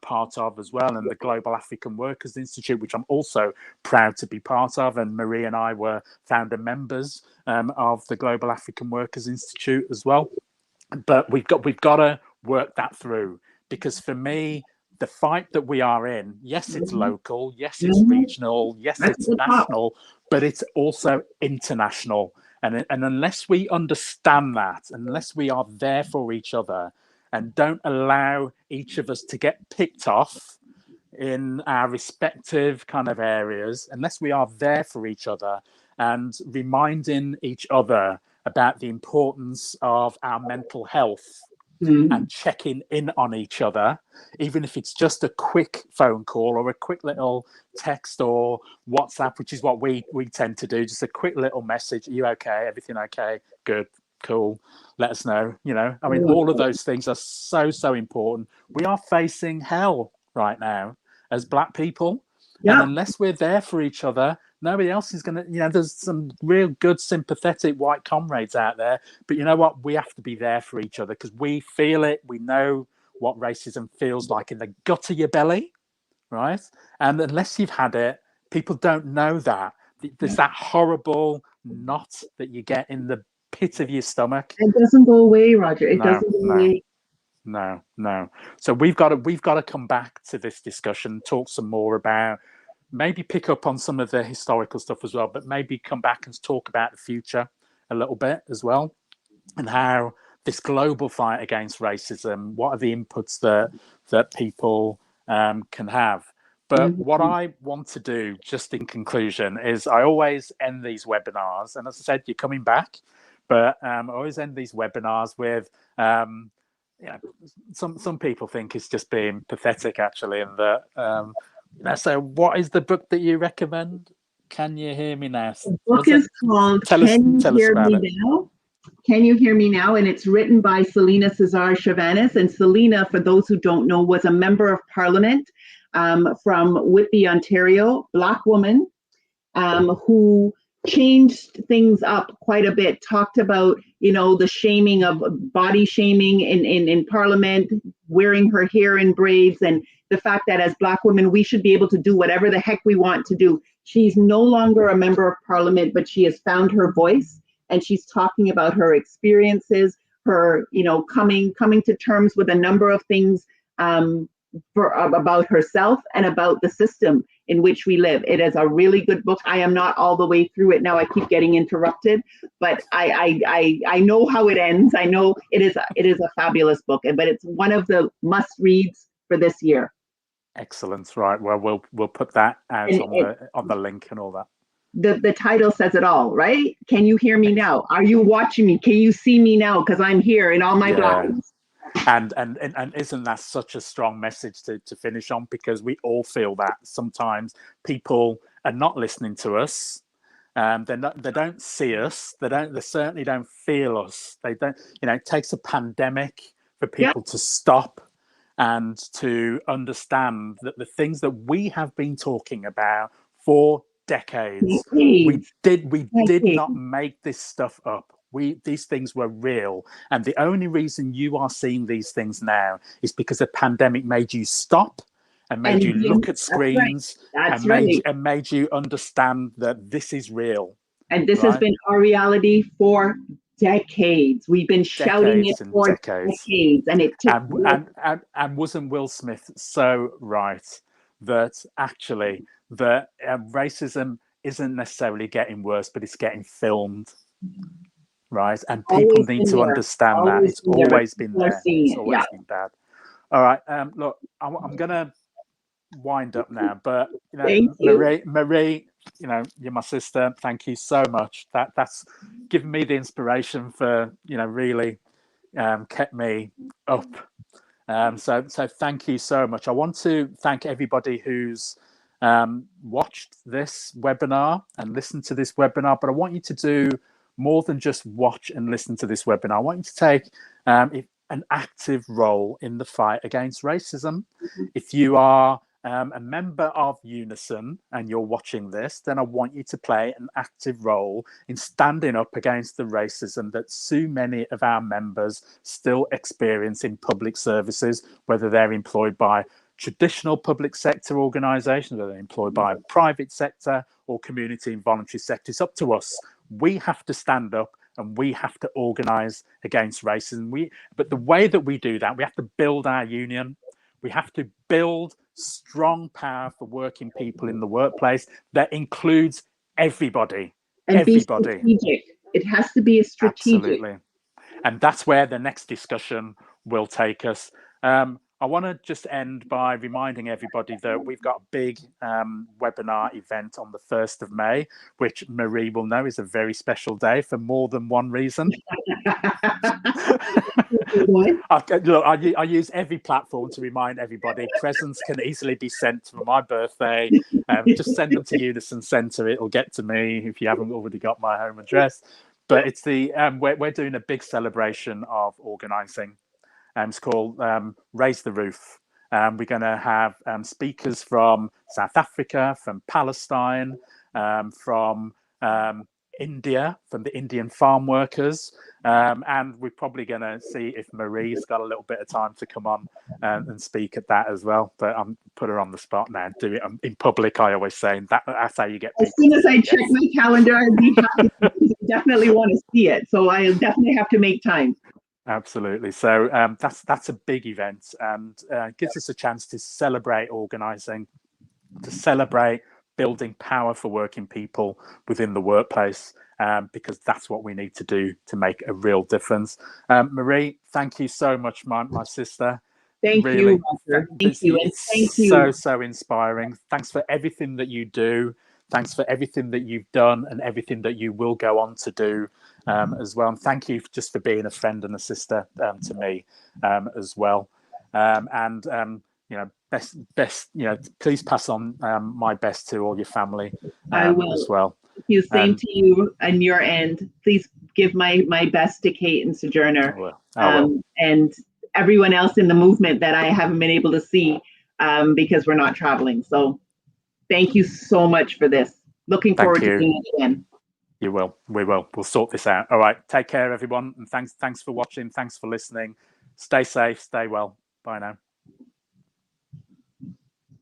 part of as well, and the Global African Workers Institute, which I'm also proud to be part of. And Marie and I were founder members of the Global African Workers Institute as well. But we've got to work that through, because for me, the fight that we are in, yes, it's local, yes, it's regional, yes, it's national, but it's also international. And unless we understand that, unless we are there for each other and don't allow each of us to get picked off in our respective kind of areas, unless we are there for each other and reminding each other about the importance of our mental health and checking in on each other, even if it's just a quick phone call or a quick little text or WhatsApp, which is what we tend to do, just a quick little message. Are you okay? Everything okay? Good. Cool. Let us know. You know, I mean, all of those things are so important. We are facing hell right now as Black people. Yeah. And unless we're there for each other, nobody else is going to, you know, there's some real good, sympathetic white comrades out there. But you know what? We have to be there for each other because we feel it. We know what racism feels like in the gut of your belly, right? And unless you've had it, people don't know that. There's that horrible knot that you get in the pit of your stomach. It doesn't go away, Roger. It doesn't go away. No. So we've got to come back to this discussion, talk some more about, maybe pick up on some of the historical stuff as well, but maybe come back and talk about the future a little bit as well, and how this global fight against racism, what are the inputs that people can have. But what I want to do, just in conclusion, is I always end these webinars, and as I said, you're coming back, but I always end these webinars with, some people think it's just being pathetic, actually, and that, so what is the book that you recommend? Can you hear me now? The book is called Can You Hear Me Now? Can you hear me now? And it's written by Selena Cesar Chavanis. And Selena, for those who don't know, was a member of parliament from Whitby, Ontario, Black woman, who changed things up quite a bit, talked about, the shaming of body shaming in parliament, wearing her hair in braids, and the fact that as Black women, we should be able to do whatever the heck we want to do. She's no longer a member of parliament, but she has found her voice, and she's talking about her experiences, her, coming to terms with a number of things about herself and about the system in which we live. It is a really good book. I am not all the way through it now. I keep getting interrupted, but I know how it ends. I know it is a fabulous book, but it's one of the must reads for this year. Excellent. Right. Well, we'll put that out on the link and all that. The title says it all, right? Can you hear me now? Are you watching me? Can you see me now? Because I'm here in all my blackness. And isn't that such a strong message to finish on? Because we all feel that sometimes people are not listening to us. They don't see us. They certainly don't feel us. They don't. It takes a pandemic for people to stop and to understand that the things that we have been talking about for decades, we did not make this stuff up. These things were real, and the only reason you are seeing these things now is because the pandemic made you stop and made you look at screens and made you understand that this is real. And this has been our reality for decades. We've been shouting it for decades, and it took. And wasn't Will Smith so right that actually that racism isn't necessarily getting worse, but it's getting filmed. Right, and people need to understand that it's always been there. It's always been bad. All right, look, I'm gonna wind up now, but Marie, you're my sister. Thank you so much. That's given me the inspiration for really kept me up. So thank you so much. I want to thank everybody who's watched this webinar and listened to this webinar, but I want you to do more than just watch and listen to this webinar. I want you to take an active role in the fight against racism. If you are a member of UNISON and you're watching this, then I want you to play an active role in standing up against the racism that so many of our members still experience in public services, whether they're employed by traditional public sector organisations, whether they're employed by private sector or community and voluntary sector. It's up to us. We have to stand up and we have to organise against racism. But the way that we do that, we have to build our union. We have to build strong power for working people in the workplace that includes everybody. And everybody. Be strategic. It has to be strategic. Absolutely. And that's where the next discussion will take us. I want to just end by reminding everybody that we've got a big webinar event on the 1st of May, which Marie will know is a very special day for more than one reason. Look, I use every platform to remind everybody. Presents can easily be sent for my birthday. Just send them to UNISON Centre. It'll get to me if you haven't already got my home address. But it's we're doing a big celebration of organising. It's called Raise the Roof. We're going to have speakers from South Africa, from Palestine, from India, from the Indian farm workers. And we're probably going to see if Marie's got a little bit of time to come on and speak at that as well. But I'm put her on the spot now. Do it in public, I always say. That's how you get people. As soon as I check my calendar, I'd be happy. I definitely want to see it. So I definitely have to make time. Absolutely. So that's a big event, and gives us a chance to celebrate organising, to celebrate building power for working people within the workplace, because that's what we need to do to make a real difference. Marie, thank you so much, my sister. Thank you, Walter. Thank you. And thank you. So inspiring. Thanks for everything that you do. Thanks for everything that you've done and everything that you will go on to do as well. And thank you just for being a friend and a sister to me as well. Best, please pass on my best to all your family I will. as well. Thank you. Same to you on your end. Please give my best to Kate and Sojourner, will. and everyone else in the movement that I haven't been able to see because we're not traveling. So thank you so much for this. Looking forward to doing it again. You will. We will. We'll sort this out. All right. Take care, everyone. And thanks for watching. Thanks for listening. Stay safe. Stay well. Bye now.